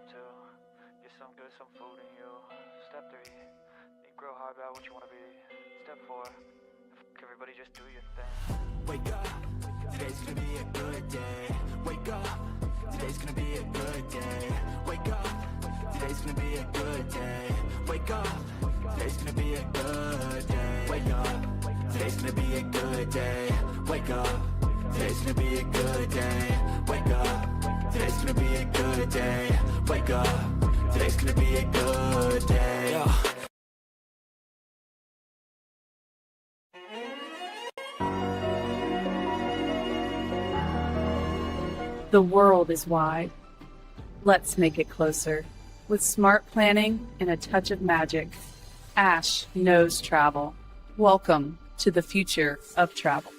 2, get some good, some food in you. Step 3, think real hard about what you want to be. Step 4, everybody just do your thing. Wake up, today's gonna be a good day. Wake up, today's gonna be a good day. Wake up, today's gonna be a good day. Wake up, today's gonna be a good day. Wake up, today's gonna be a good day. Wake up, today's gonna be a good day. Wake up, today's gonna be a good day. Wake up, today's gonna be a good day. Yeah. The world is wide. Let's make it closer. With smart planning and a touch of magic, Ash knows travel. Welcome to the future of travel.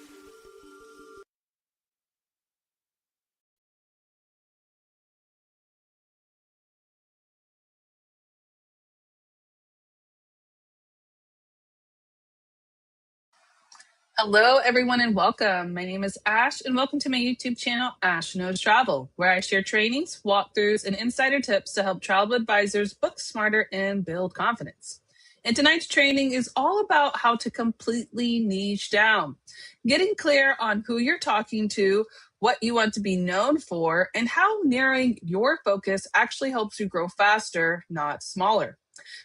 Hello, everyone, and welcome. My name is Ash, and welcome to my YouTube channel, Ash Knows Travel, where I share trainings, walkthroughs, and insider tips to help travel advisors book smarter and build confidence. And tonight's training is all about how to completely niche down, getting clear on who you're talking to, what you want to be known for, and how narrowing your focus actually helps you grow faster, not smaller.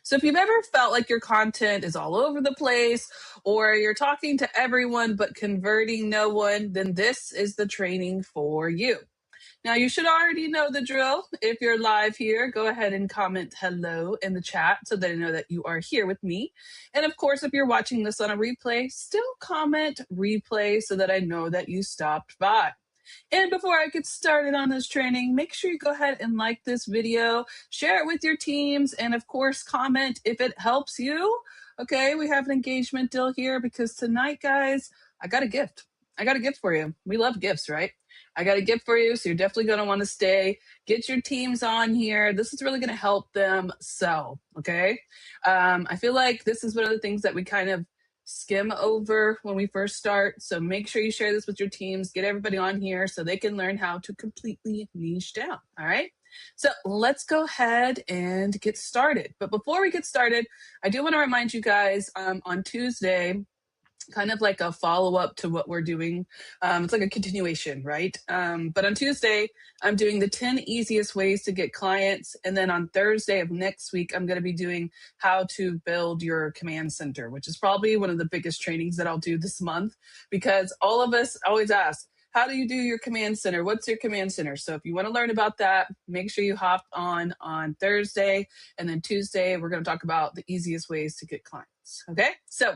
So if you've ever felt like your content is all over the place or you're talking to everyone but converting no one, then this is the training for you. Now, you should already know the drill. If you're live here, go ahead and comment hello in the chat so that I know that you are here with me. And of course, if you're watching this on a replay, still comment replay so that I know that you stopped by. And before I get started on this training, make sure you go ahead and like this video, share it with your teams, and of course, comment if it helps you. Okay, we have an engagement deal here because tonight, guys, I got a gift. I got a gift for you. We love gifts, right? I got a gift for you, so you're definitely going to want to stay. Get your teams on here. This is really going to help them sell, okay? I feel like this is one of the things that we kind of skim over when we first start. So make sure you share this with your teams, get everybody on here so they can learn how to completely niche down. All right. So let's go ahead and get started. But before we get started, I do want to remind you guys on Tuesday, kind of like a follow-up to what we're doing. It's like a continuation, right? But on Tuesday, I'm doing the 10 easiest ways to get clients. And then on Thursday of next week, I'm going to be doing how to build your command center, which is probably one of the biggest trainings that I'll do this month, because all of us always ask, how do you do your command center? What's your command center? So if you want to learn about that, make sure you hop on Thursday. And then Tuesday, we're going to talk about the easiest ways to get clients. Okay, so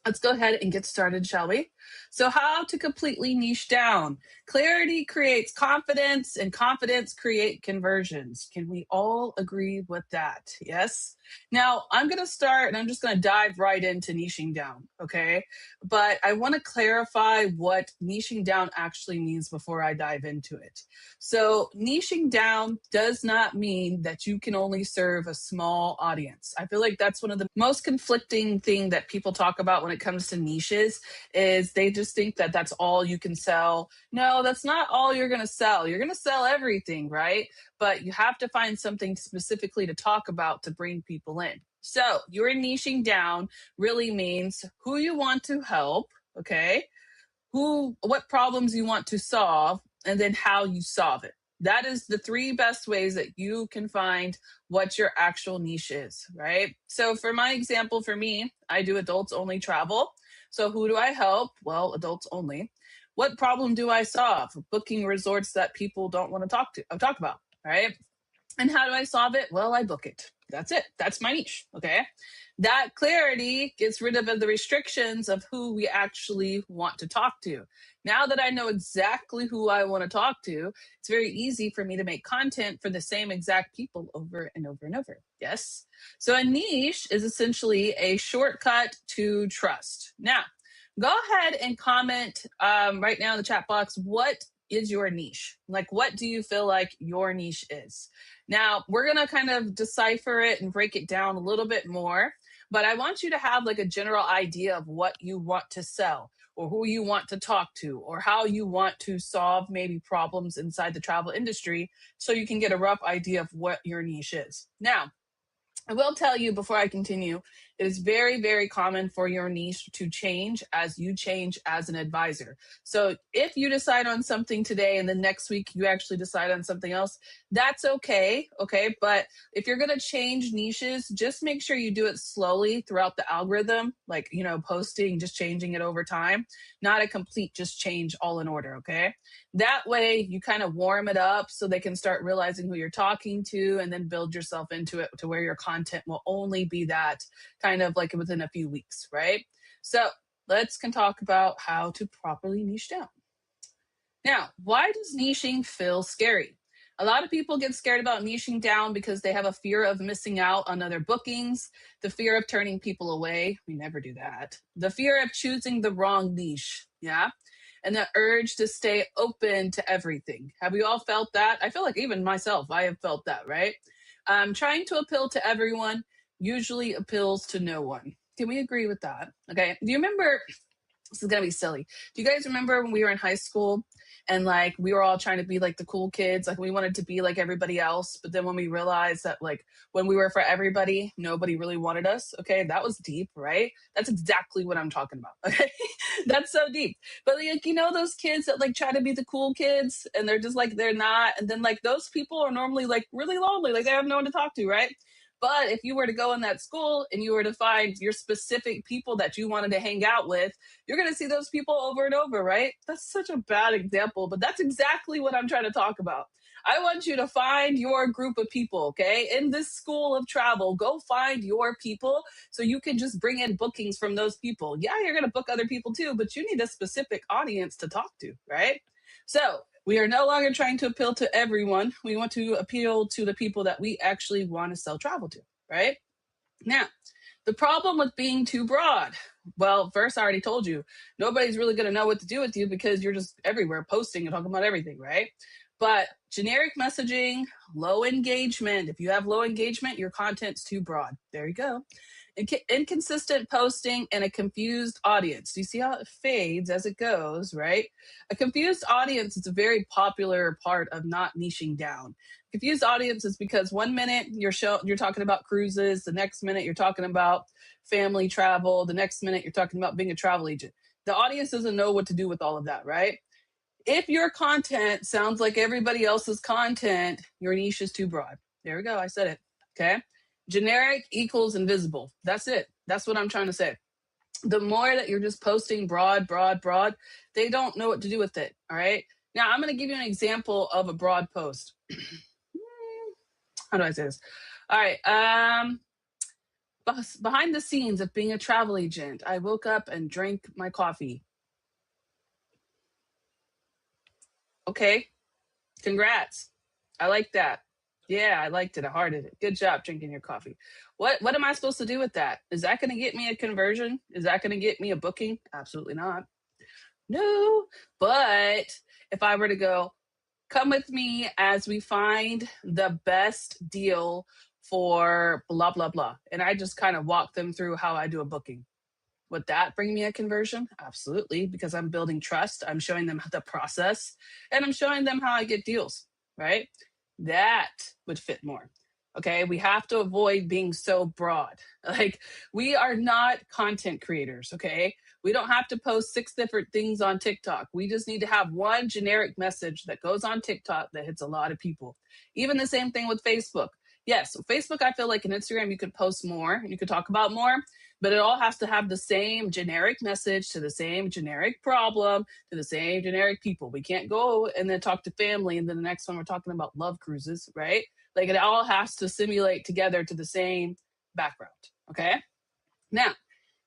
let's go ahead and get started, shall we? So how to completely niche down. Clarity creates confidence, and confidence creates conversions. Can we all agree with that? Yes? Now, I'm going to start, and I'm just going to dive right into niching down, okay? But I want to clarify what niching down actually means before I dive into it. So niching down does not mean that you can only serve a small audience. I feel like that's one of the most conflicting thing that people talk about when it comes to niches is they just think that that's all you can sell. No, that's not all you're going to sell. You're going to sell everything, right? But you have to find something specifically to talk about to bring people in. So your niching down really means who you want to help, okay? What problems you want to solve, and then how you solve it. That is the 3 best ways that you can find what your actual niche is, right? So for my example, for me, I do adults only travel. So who do I help? Well, adults only. What problem do I solve? Booking resorts that people don't want to talk about, right? And how do I solve it? Well, I book it. That's it. That's my niche. Okay. That clarity gets rid of the restrictions of who we actually want to talk to. Now that I know exactly who I want to talk to, it's very easy for me to make content for the same exact people over and over and over. Yes. So a niche is essentially a shortcut to trust. Now, go ahead and comment right now in the chat box, what is your niche? Like, what do you feel like your niche is? Now, we're going to kind of decipher it and break it down a little bit more. but I want you to have like a general idea of what you want to sell, or who you want to talk to, or how you want to solve maybe problems inside the travel industry, so you can get a rough idea of what your niche is. Now, I will tell you before I continue, it is very, very common for your niche to change as you change as an advisor. So if you decide on something today and the next week you actually decide on something else, that's okay. Okay. But if you're going to change niches, just make sure you do it slowly throughout the algorithm, like, posting, just changing it over time, not a complete just change all in order. Okay. That way you kind of warm it up so they can start realizing who you're talking to, and then build yourself into it to where your content will only be that kind of like within a few weeks, right? So let's can talk about how to properly niche down. Now, why does niching feel scary? A lot of people get scared about niching down because they have a fear of missing out on other bookings, the fear of turning people away. We never do that. The fear of choosing the wrong niche. Yeah. And the urge to stay open to everything. Have you all felt that? I feel like even myself, I have felt that, right? Trying to appeal to everyone usually appeals to no one. Can we agree with that? Okay. Do you remember? This is going to be silly. Do you guys remember when we were in high school and like we were all trying to be like the cool kids? Like we wanted to be like everybody else. But then when we realized that like when we were for everybody, nobody really wanted us. Okay. That was deep, right? That's exactly what I'm talking about. Okay. That's so deep. But like, those kids that like try to be the cool kids and they're just like, they're not. And then like those people are normally like really lonely. Like they have no one to talk to, right? But if you were to go in that school and you were to find your specific people that you wanted to hang out with, you're going to see those people over and over, right? That's such a bad example, but that's exactly what I'm trying to talk about. I want you to find your group of people, okay? In this school of travel, go find your people so you can just bring in bookings from those people. Yeah, you're going to book other people too, but you need a specific audience to talk to, right? So we are no longer trying to appeal to everyone. We want to appeal to the people that we actually want to sell travel to, right? Now, the problem with being too broad. Well, first, I already told you, nobody's really going to know what to do with you because you're just everywhere posting and talking about everything, right? But generic messaging, low engagement. If you have low engagement, your content's too broad. There you go. Inconsistent posting and a confused audience. Do you see how it fades as it goes, right? A confused audience is a very popular part of not niching down. Confused audience is because 1 minute you're talking about cruises, the next minute you're talking about family travel, the next minute you're talking about being a travel agent. The audience doesn't know what to do with all of that, right? If your content sounds like everybody else's content, your niche is too broad. There we go. I said it. Okay. Generic equals invisible. That's it. That's what I'm trying to say. The more that you're just posting broad, they don't know what to do with it. All right. Now I'm going to give you an example of a broad post. How do I say this? All right. Behind the scenes of being a travel agent, I woke up and drank my coffee. Okay. Congrats. I like that. Yeah, I liked it. I hearted it. Good job drinking your coffee. What am I supposed to do with that? Is that going to get me a conversion? Is that going to get me a booking? Absolutely not. No. But if I were to go, come with me as we find the best deal for blah, blah, blah. And I just kind of walk them through how I do a booking. Would that bring me a conversion? Absolutely, because I'm building trust. I'm showing them the process and I'm showing them how I get deals, right? That would fit more. Okay, we have to avoid being so broad. Like, we are not content creators, okay? We don't have to post 6 different things on TikTok. We just need to have one generic message that goes on TikTok that hits a lot of people. Even the same thing with Facebook. Yes, Facebook, I feel like in Instagram, you could post more and you could talk about more, but it all has to have the same generic message to the same generic problem to the same generic people. We can't go and then talk to family and then the next one we're talking about love cruises, right? Like, it all has to simulate together to the same background, okay? Now,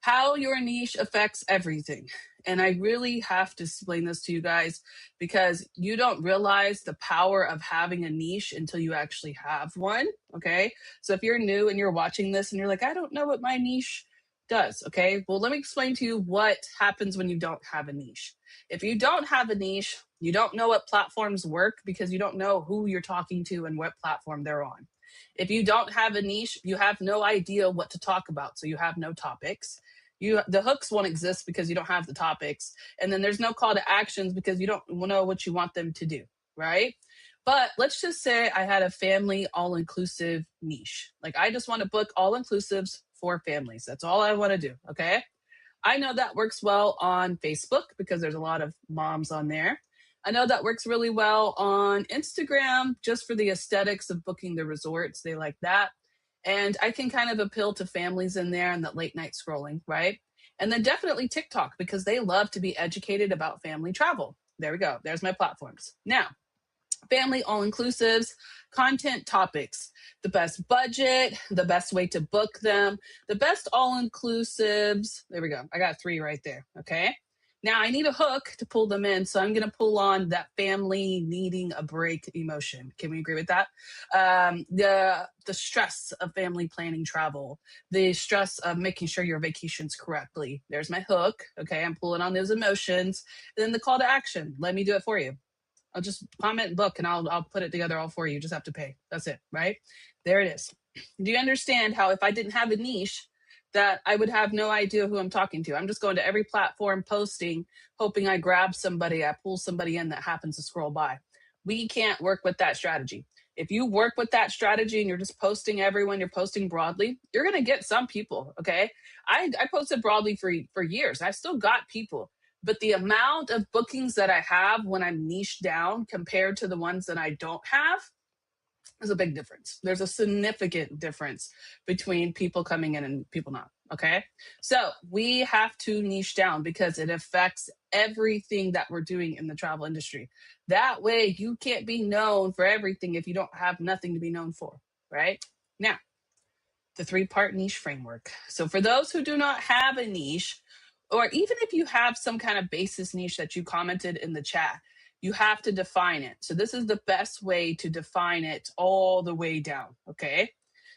how your niche affects everything. And I really have to explain this to you guys because you don't realize the power of having a niche until you actually have one, okay? So if you're new and you're watching this and you're like, I don't know what my niche does, okay? Well, let me explain to you what happens when you don't have a niche. If you don't have a niche, You don't know what platforms work because you don't know who you're talking to and what platform they're on. If you don't have a niche, you have no idea what to talk about, so you have no topics. The hooks won't exist because you don't have the topics, and then there's no call to actions because you don't know what you want them to do, right? But let's just say I had a family all-inclusive niche. Like, I just want to book all-inclusives for families. That's all I want to do, okay? I know that works well on Facebook because there's a lot of moms on there. I know that works really well on Instagram just for the aesthetics of booking the resorts. They like that. And I can kind of appeal to families in there and that late night scrolling, right? And then definitely TikTok because they love to be educated about family travel. There we go. There's my platforms. Now, family all inclusives, content topics, the best budget, the best way to book them, the best all inclusives. There we go. I got 3 right there. Okay. Now I need a hook to pull them in. So I'm going to pull on that family needing a break emotion. Can we agree with that? The stress of family planning travel, the stress of making sure your vacation's correctly. There's my hook. Okay. I'm pulling on those emotions. And then the call to action. Let me do it for you. I'll just comment and book and I'll put it together all for you. You just have to pay. That's it, right? There it is. Do you understand how if I didn't have a niche that I would have no idea who I'm talking to? I'm just going to every platform posting, hoping I grab somebody, I pull somebody in that happens to scroll by. We can't work with that strategy. If you work with that strategy and you're just posting everyone, you're posting broadly, you're going to get some people, okay? I posted broadly for years. I still got people. But the amount of bookings that I have when I'm niche down compared to the ones that I don't have is a big difference. There's a significant difference between people coming in and people not. Okay. So we have to niche down because it affects everything that we're doing in the travel industry. That way you can't be known for everything if you don't have nothing to be known for. Right now, the 3-part niche framework. So for those who do not have a niche, or even if you have some kind of basis niche that you commented in the chat, you have to define it. So this is the best way to define it all the way down, okay?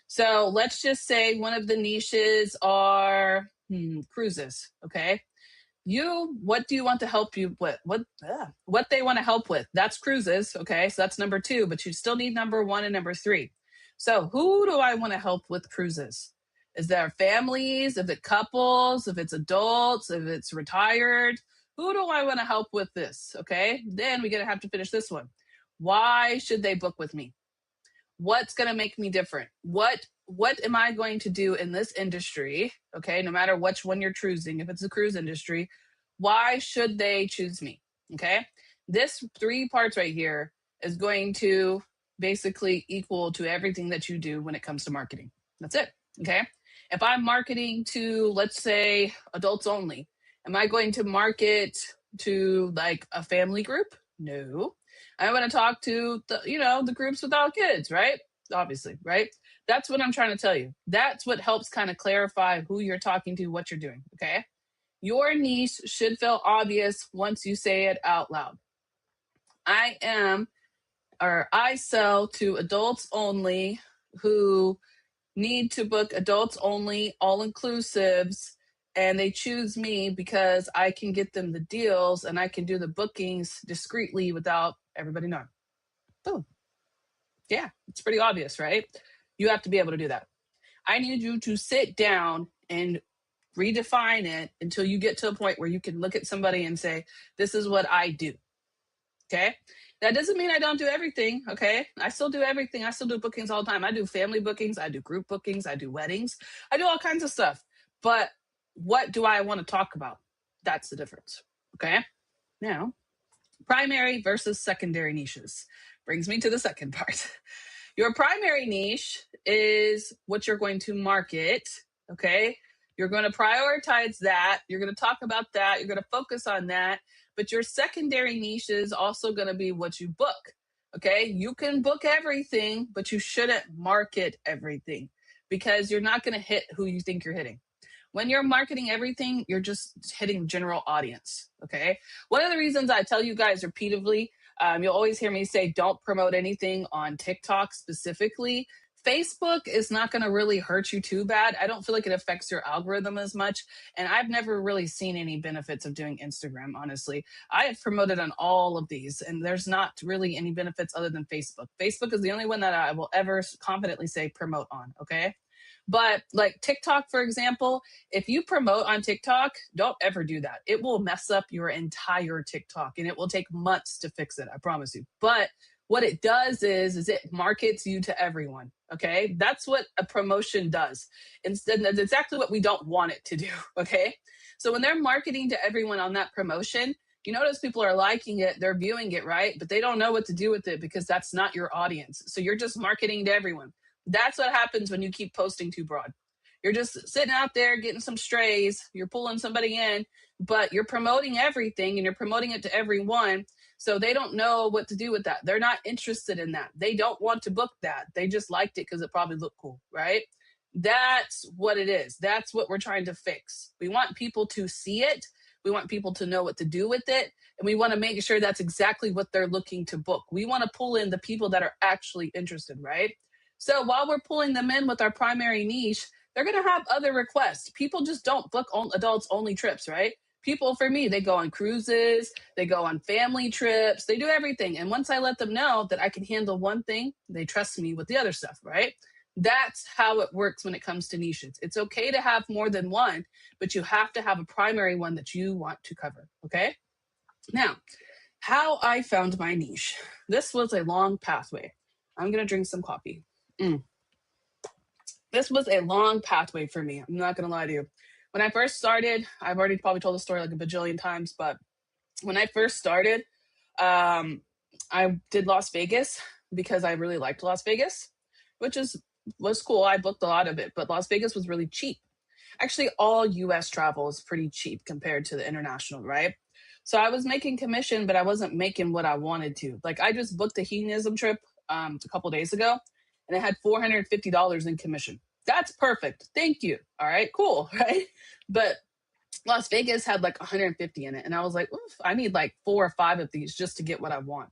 So let's just say one of the niches are cruises, okay? What do you want to help you with? What they want to help with? That's cruises, okay? So that's number 2, but you still need number 1 and number 3. So who do I want to help with cruises? Is there families? If it's couples? If it's adults? If it's retired? Who do I want to help with this? Okay. Then we're going to have to finish this one. Why should they book with me? What's going to make me different? What am I going to do in this industry? Okay. No matter which one you're choosing, if it's the cruise industry, why should they choose me? Okay. This 3 parts right here is going to basically equal to everything that you do when it comes to marketing. That's it. Okay. If I'm marketing to, let's say, adults only, am I going to market to like a family group? No. I want to talk to the groups without kids, right? Obviously, right? That's what I'm trying to tell you. That's what helps kind of clarify who you're talking to, what you're doing, okay? Your niche should feel obvious once you say it out loud. I sell to adults only who need to book adults only, all inclusives, and they choose me because I can get them the deals and I can do the bookings discreetly without everybody knowing. Boom. Yeah, it's pretty obvious, right? You have to be able to do that. I need you to sit down and redefine it until you get to a point where you can look at somebody and say, this is what I do. Okay. That doesn't mean I don't do everything. Okay. I still do everything. I still do bookings all the time. I do family bookings. I do group bookings. I do weddings. I do all kinds of stuff. But what do I want to talk about? That's the difference. Okay. Now, primary versus secondary niches brings me to the second part. Your primary niche is what you're going to market. Okay. You're going to prioritize that. You're going to talk about that. You're going to focus on that. But your secondary niche is also going to be what you book. Okay. You can book everything, but you shouldn't market everything because you're not going to hit who you think you're hitting. When you're marketing everything, you're just hitting general audience. Okay. One of the reasons I tell you guys repeatedly, you'll always hear me say, don't promote anything on TikTok specifically. Facebook is not going to really hurt you too bad. I don't feel like it affects your algorithm as much. And I've never really seen any benefits of doing Instagram, honestly. I have promoted on all of these, and there's not really any benefits other than Facebook. Facebook is the only one that I will ever confidently say promote on, okay? But like TikTok, for example, if you promote on TikTok, don't ever do that. It will mess up your entire TikTok and it will take months to fix it, I promise you. But what it does is it markets you to everyone. Okay. That's what a promotion does. Instead, that's exactly what we don't want it to do. Okay. So when they're marketing to everyone on that promotion, you notice people are liking it, they're viewing it, right? But they don't know what to do with it because that's not your audience. So you're just marketing to everyone. That's what happens when you keep posting too broad. You're just sitting out there getting some strays, you're pulling somebody in, but you're promoting everything and you're promoting it to everyone. So they don't know what to do with that. They're not interested in that. They don't want to book that. They just liked it because it probably looked cool, right? That's what it is. That's what we're trying to fix. We want people to see it. We want people to know what to do with it. And we want to make sure that's exactly what they're looking to book. We want to pull in the people that are actually interested, right? So while we're pulling them in with our primary niche, they're going to have other requests. People just don't book adults only trips, right? People, for me, they go on cruises, they go on family trips, they do everything. And once I let them know that I can handle one thing, they trust me with the other stuff, right? That's how it works when it comes to niches. It's okay to have more than one, but you have to have a primary one that you want to cover, okay? Now, how I found my niche. This was a long pathway. I'm going to drink some coffee. This was a long pathway for me. I'm not going to lie to you. When I first started, I've already probably told the story like a bajillion times, but when I first started, I did Las Vegas because I really liked Las Vegas, which was cool. I booked a lot of it, but Las Vegas was really cheap. Actually, all US travel is pretty cheap compared to the international, right? So I was making commission, but I wasn't making what I wanted to. Like I just booked a hedonism trip a couple days ago, and it had $450 in commission. That's perfect. Thank you. All right, cool, right? But Las Vegas had like 150 in it, and I was like, oof, I need like 4 or 5 of these just to get what I want.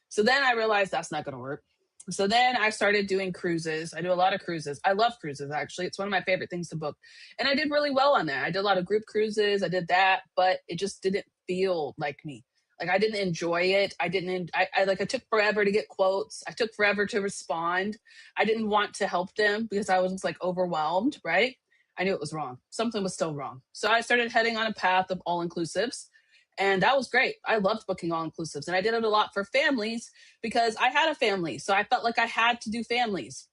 So then I realized that's not going to work. So then I started doing cruises. I do a lot of cruises. I love cruises, actually. It's one of my favorite things to book. And I did really well on that. I did a lot of group cruises. I did that, but it just didn't feel like me. Like I didn't enjoy it. I took forever to get quotes. I took forever to respond. I didn't want to help them because I was just like overwhelmed, right? I knew it was wrong. Something was still wrong. So I started heading on a path of all inclusives. And that was great. I loved booking all inclusives. And I did it a lot for families because I had a family. So I felt like I had to do families.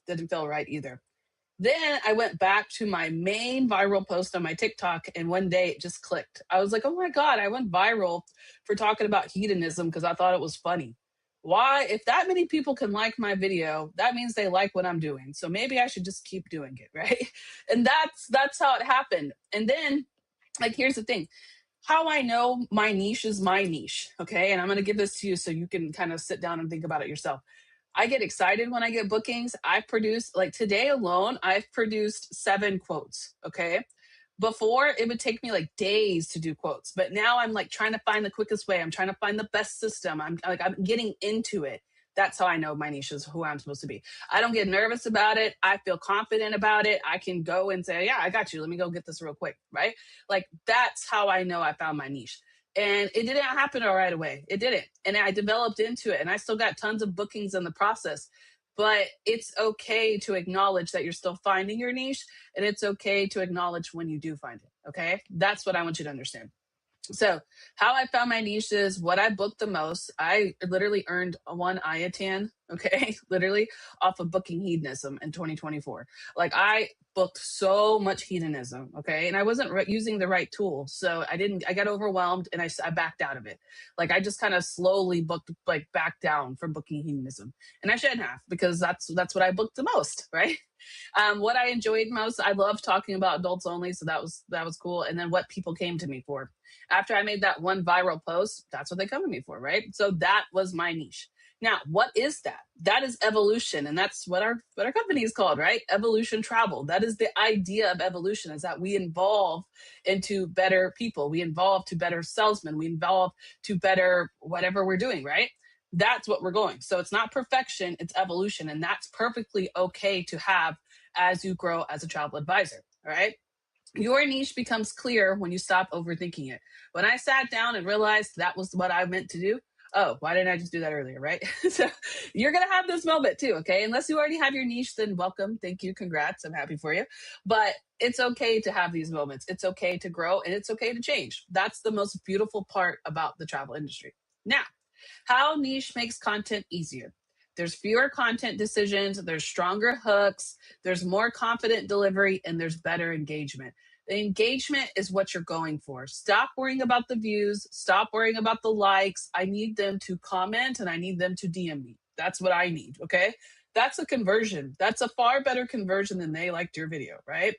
Didn't feel right either. Then I went back to my main viral post on my TikTok, and one day it just clicked. I was like, oh my God, I went viral for talking about hedonism because I thought it was funny. Why? If that many people can like my video, that means they like what I'm doing. So maybe I should just keep doing it, right? And that's how it happened. And then, like, here's the thing. How I know my niche is my niche, okay? And I'm going to give this to you so you can kind of sit down and think about it yourself. I get excited when I get bookings. I've produced, like today alone, I've produced 7 quotes, okay? Before, it would take me like days to do quotes, but now I'm like trying to find the quickest way. I'm trying to find the best system. I'm getting into it. That's how I know my niche is who I'm supposed to be. I don't get nervous about it. I feel confident about it. I can go and say, yeah, I got you. Let me go get this real quick, right? Like that's how I know I found my niche. And it didn't happen right away. It didn't. And I developed into it, and I still got tons of bookings in the process. But it's okay to acknowledge that you're still finding your niche, and it's okay to acknowledge when you do find it. Okay? That's what I want you to understand. So how I found my niche is what I booked the most. I literally earned 1 IATAN, okay, literally off of booking hedonism in 2024. Like I booked so much hedonism, okay, and I wasn't using the right tool. So I got overwhelmed and I backed out of it. Like I just kind of slowly booked, like back down from booking hedonism. And I shouldn't have because that's what I booked the most, right? What I enjoyed most, I love talking about adults only. So that was cool. And then what people came to me for. After I made that one viral post, that's what they come to me for, right? So that was my niche. Now, what is that? That is evolution. And that's what our company is called, right? Evolution Travel. That is the idea of evolution, is that we evolve into better people. We evolve to better salesmen. We evolve to better whatever we're doing, right? That's what we're going. So it's not perfection, it's evolution. And that's perfectly okay to have as you grow as a travel advisor. All right. Your niche becomes clear when you stop overthinking it. When I sat down and realized that was what I meant to do, oh, why didn't I just do that earlier, right? So you're going to have this moment too, okay? Unless you already have your niche, then welcome. Thank you. Congrats. I'm happy for you. But it's okay to have these moments. It's okay to grow and it's okay to change. That's the most beautiful part about the travel industry. Now, how niche makes content easier. There's fewer content decisions, there's stronger hooks, there's more confident delivery, and there's better engagement. The engagement is what you're going for. Stop worrying about the views, stop worrying about the likes. I need them to comment and I need them to DM me. That's what I need, okay? That's a conversion. That's a far better conversion than they liked your video, right?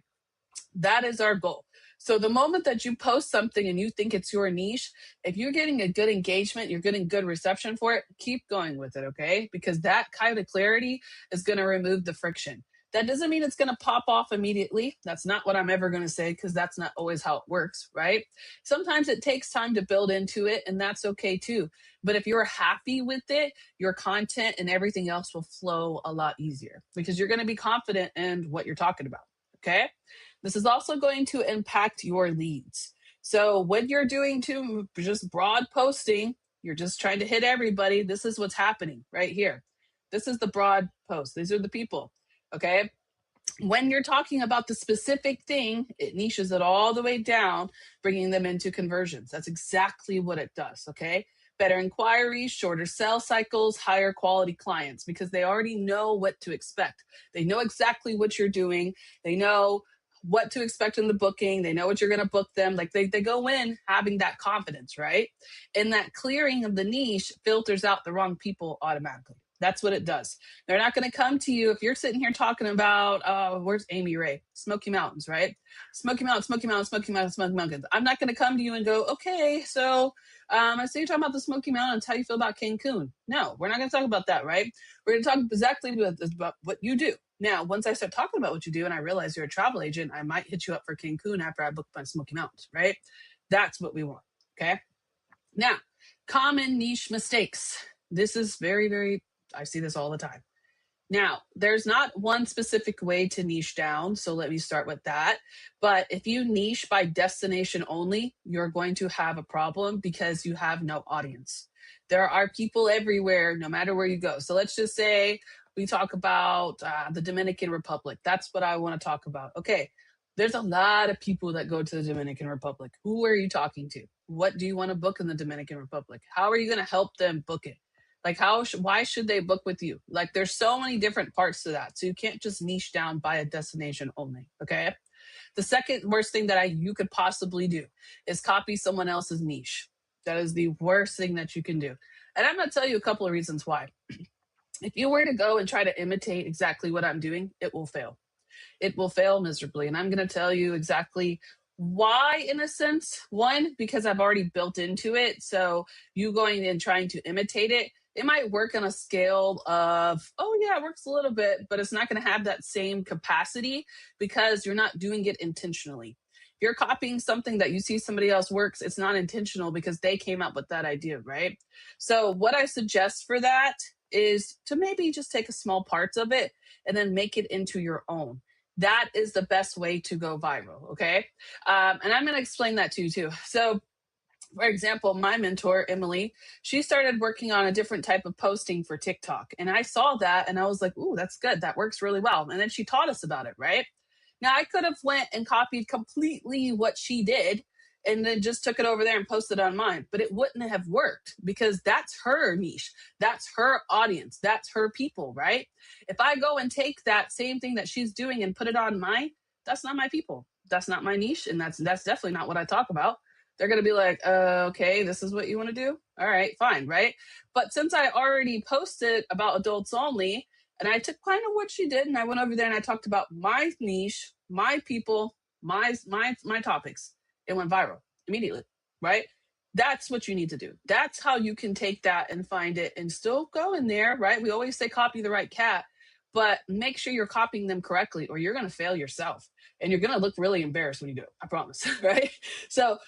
That is our goal. So the moment that you post something and you think it's your niche, if you're getting a good engagement, you're getting good reception for it, keep going with it, okay? Because that kind of clarity is going to remove the friction. That doesn't mean it's going to pop off immediately. That's not what I'm ever going to say because that's not always how it works, right? Sometimes it takes time to build into it, and that's okay too. But if you're happy with it, your content and everything else will flow a lot easier because you're going to be confident in what you're talking about, okay? This is also going to impact your leads. So when you're doing just broad posting, you're just trying to hit everybody. This is what's happening right here. This is the broad post. These are the people, okay? When you're talking about the specific thing, it niches it all the way down, bringing them into conversions. That's exactly what it does, okay? Better inquiries, shorter sales cycles, higher quality clients, because they already know what to expect. They know exactly what you're doing. They know what to expect in the booking. They know what you're going to book them. Like they go in having that confidence, right? And that clearing of the niche filters out the wrong people automatically. That's what it does. They're not going to come to you if you're sitting here talking about, where's Amy Ray? Smoky Mountains, right? Smoky Mountains, Smoky Mountains, Smoky Mountains, Smoky Mountains. I'm not going to come to you and go, okay, so I see you're talking about the Smoky Mountains. How you feel about Cancun? No, we're not going to talk about that, right? We're going to talk exactly about what you do. Now, once I start talking about what you do and I realize you're a travel agent, I might hit you up for Cancun after I book my Smoky Mountains, right? That's what we want, okay? Now, common niche mistakes. This is very, I see this all the time. Now, there's not one specific way to niche down, so let me start with that. But if you niche by destination only, you're going to have a problem because you have no audience. There are people everywhere, no matter where you go. So let's just say we talk about the Dominican Republic. That's what I want to talk about. Okay, there's a lot of people that go to the Dominican Republic. Who are you talking to? What do you want to book in the Dominican Republic? How are you going to help them book it? Like why should they book with you? Like there's so many different parts to that. So you can't just niche down by a destination only, okay? The second worst thing that you could possibly do is copy someone else's niche. That is the worst thing that you can do. And I'm going to tell you a couple of reasons why. If you were to go and try to imitate exactly what I'm doing, it will fail. It will fail miserably. And I'm going to tell you exactly why, in a sense. One, because I've already built into it. So you going and trying to imitate it, it might work on a scale of, oh yeah, it works a little bit, but it's not going to have that same capacity because you're not doing it intentionally. If you're copying something that you see somebody else works, it's not intentional because they came up with that idea, right? So what I suggest for that is to maybe just take a small parts of it and then make it into your own. That is the best way to go viral, okay? And I'm going to explain that to you too. So for example, my mentor, Emily, she started working on a different type of posting for TikTok. And I saw that and I was like, ooh, that's good. That works really well. And then she taught us about it, right? Now I could have went and copied completely what she did and then just took it over there and posted it on mine, but it wouldn't have worked because that's her niche. That's her audience. That's her people, right? If I go and take that same thing that she's doing and put it on mine, that's not my people. That's not my niche. And that's definitely not what I talk about. They're going to be like, okay, this is what you want to do? All right, fine, right? But since I already posted about adults only, and I took kind of what she did, and I went over there and I talked about my niche, my people, my topics, it went viral immediately, right? That's what you need to do. That's how you can take that and find it and still go in there, right? We always say copy the right cat, but make sure you're copying them correctly or you're going to fail yourself. And you're going to look really embarrassed when you do it, I promise, right? So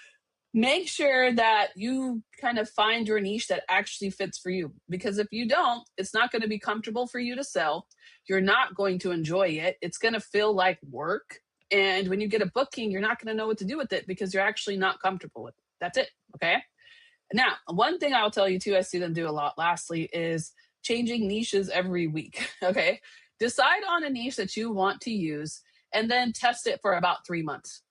make sure that you kind of find your niche that actually fits for you. Because if you don't, it's not going to be comfortable for you to sell. You're not going to enjoy it. It's going to feel like work. And when you get a booking, you're not going to know what to do with it because you're actually not comfortable with it. That's it. Okay. Now, one thing I'll tell you too, I see them do a lot lastly, is changing niches every week. Okay. Decide on a niche that you want to use and then test it for about 3 months.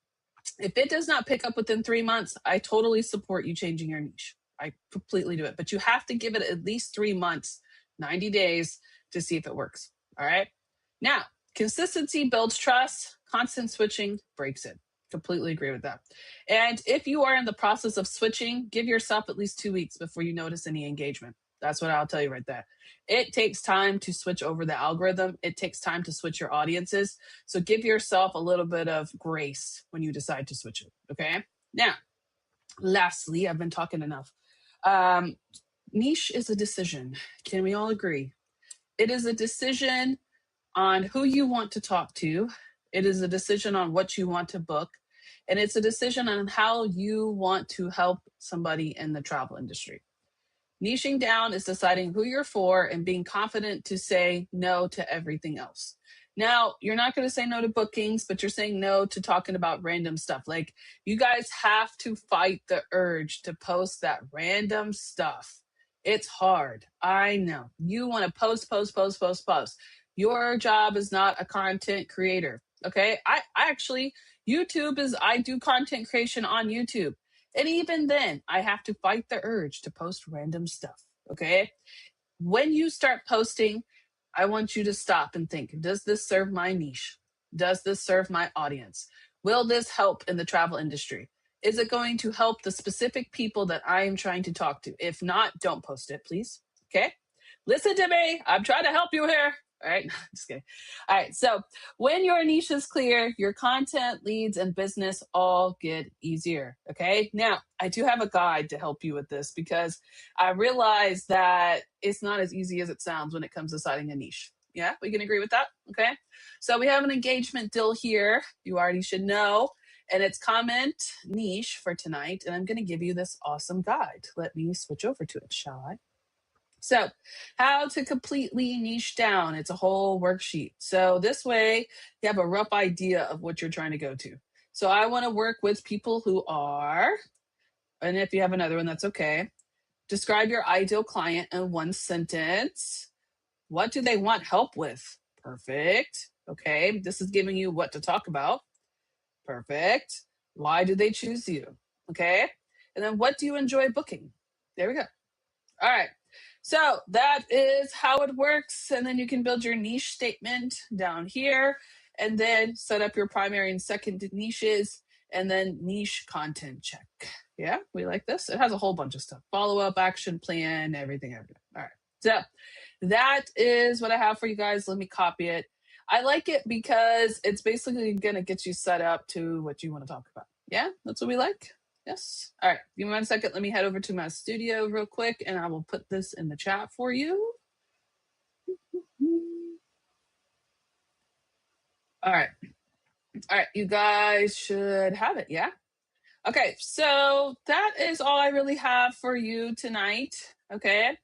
If it does not pick up within 3 months, I totally support you changing your niche. I completely do it. But you have to give it at least 3 months, 90 days to see if it works. All right. Now, consistency builds trust, constant switching breaks it. Completely agree with that. And if you are in the process of switching, give yourself at least 2 weeks before you notice any engagement. That's what I'll tell you right there. It takes time to switch over the algorithm. It takes time to switch your audiences. So give yourself a little bit of grace when you decide to switch it. Okay. Now, lastly, I've been talking enough. Niche is a decision. Can we all agree? It is a decision on who you want to talk to. It is a decision on what you want to book. And it's a decision on how you want to help somebody in the travel industry. Niching down is deciding who you're for and being confident to say no to everything else. Now, you're not going to say no to bookings, but you're saying no to talking about random stuff. Like, you guys have to fight the urge to post that random stuff. It's hard. I know. You want to post. Your job is not a content creator. Okay. I actually, I do content creation on YouTube. And even then, I have to fight the urge to post random stuff. Okay. When you start posting, I want you to stop and think, does this serve my niche? Does this serve my audience? Will this help in the travel industry? Is it going to help the specific people that I am trying to talk to? If not, don't post it, please. Okay. Listen to me. I'm trying to help you here. All right. Just kidding. All right. So when your niche is clear, your content, leads, and business all get easier. Okay. Now, I do have a guide to help you with this because I realize that it's not as easy as it sounds when it comes to deciding a niche. Yeah, we can agree with that. Okay. So we have an engagement deal here. You already should know. And it's comment niche for tonight. And I'm going to give you this awesome guide. Let me switch over to it, shall I? So, how to completely niche down. It's a whole worksheet. So this way you have a rough idea of what you're trying to go to. So I want to work with people who are, and if you have another one, that's okay. Describe your ideal client in one sentence. What do they want help with? Perfect. Okay. This is giving you what to talk about. Perfect. Why do they choose you? Okay. And then what do you enjoy booking? There we go. All right. So that is how it works. And then you can build your niche statement down here and then set up your primary and second niches and then niche content check. Yeah, we like this. It has a whole bunch of stuff. Follow-up, action plan, everything. All right. So that is what I have for you guys. Let me copy it. I like it because it's basically going to get you set up to what you want to talk about. Yeah, that's what we like. Yes. All right. Give me 1 second. Let me head over to my studio real quick and I will put this in the chat for you. All right. All right. You guys should have it. Yeah. Okay. So that is all I really have for you tonight. Okay.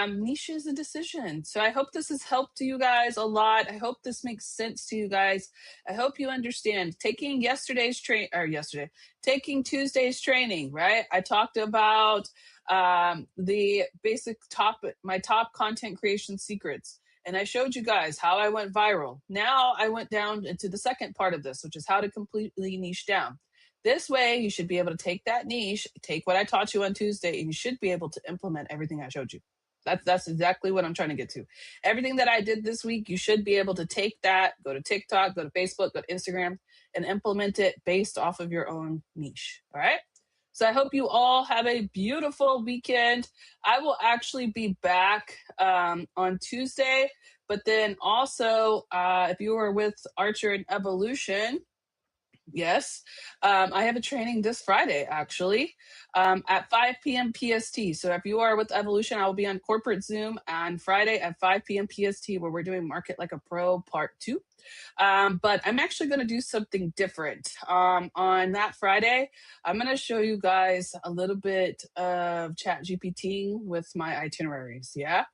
Niche is a decision. So I hope this has helped you guys a lot. I hope this makes sense to you guys. I hope you understand taking taking Tuesday's training, right? I talked about the basic my top content creation secrets. And I showed you guys how I went viral. Now I went down into the second part of this, which is how to completely niche down. This way, you should be able to take that niche, take what I taught you on Tuesday, and you should be able to implement everything I showed you. That's exactly what I'm trying to get to. Everything that I did this week, you should be able to take that, go to TikTok, go to Facebook, go to Instagram, and implement it based off of your own niche. All right? So I hope you all have a beautiful weekend. I will actually be back on Tuesday, but then also if you are with Archer and Evolution, Yes. I have a training this Friday, actually, at 5 p.m. PST. So if you are with Evolution, I will be on corporate Zoom on Friday at 5 p.m. PST, where we're doing Market Like a Pro Part 2. But I'm actually going to do something different. On that Friday, I'm going to show you guys a little bit of Chat GPT with my itineraries. Yeah.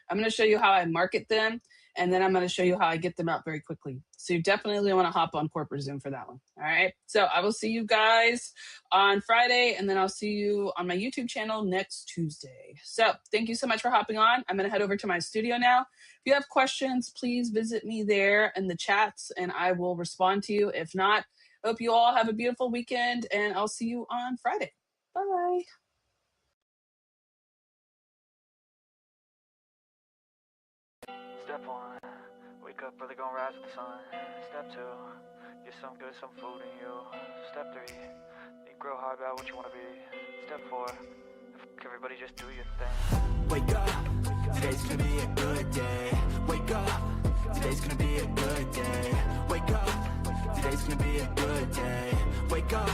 I'm going to show you how I market them, and then I'm going to show you how I get them out very quickly. So you definitely want to hop on corporate Zoom for that one. All right. So I will see you guys on Friday, and then I'll see you on my YouTube channel next Tuesday. So thank you so much for hopping on. I'm going to head over to my studio now. If you have questions, please visit me there in the chats, and I will respond to you. If not, hope you all have a beautiful weekend, and I'll see you on Friday. Bye. Step 1, wake up early, gonna rise with the sun. Step 2, get some food in you. Step 3, think real hard about what you wanna be. Step 4, everybody just do your thing. Wake up, today's gonna be a good day. Wake up, today's gonna be a good day. Wake up, today's gonna be a good day. Wake up,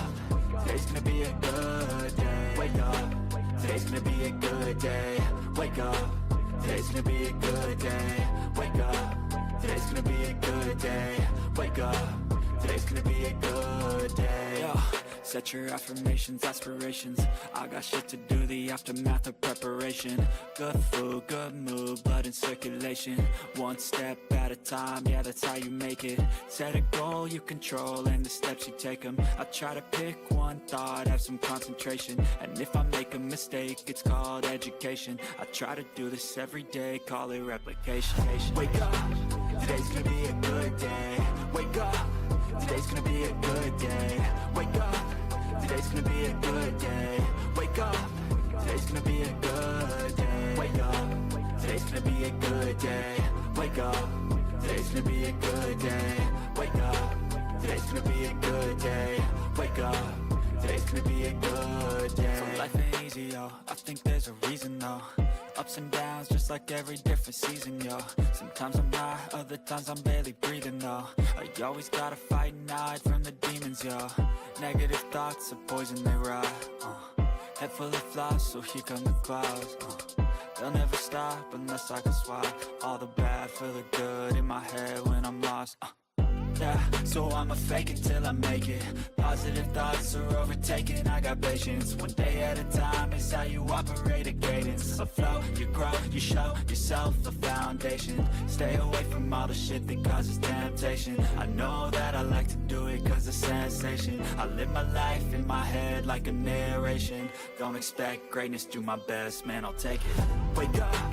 today's gonna be a good day. Wake up, today's gonna be a good day. Wake up, today's gonna be a good day. Wake up, today's gonna be a good day. Wake up, today's gonna be a good day. Yo, set your affirmations, aspirations. I got shit to do, the aftermath of preparation. Good food, good mood, blood in circulation. One step at a time, yeah, that's how you make it. Set a goal you control and the steps you take them. I try to pick one thought, have some concentration. And if I make a mistake, it's called education. I try to do this every day, call it replication. Wake up, today's gonna be a good day. Wake up, today's gonna be a good day. Wake up, today's gonna be a good day. Wake up, today's gonna be a good day. Wake up, today's gonna be a good day. Wake up, today's gonna be a good day. Wake up, today's gonna be a good day. Wake up, today's gonna be a good day. So life ain't easy, yo, I think there's a reason though. Ups and downs, just like every different season, yo. Sometimes I'm high, other times I'm barely breathing, though. I always gotta fight and hide from the demons, yo. Negative thoughts are poison, they rot. Head full of flies, so here come the clouds. They'll never stop unless I can swap all the bad for the good in my head when I'm lost. Yeah, so I'ma fake it till I make it. Positive thoughts are overtaken, I got patience. One day at a time is how you operate a cadence. A flow, you grow, you show yourself a foundation. Stay away from all the shit that causes temptation. I know that I like to do it cause it's sensation. I live my life in my head like a narration. Don't expect greatness, do my best, man, I'll take it. Wake up,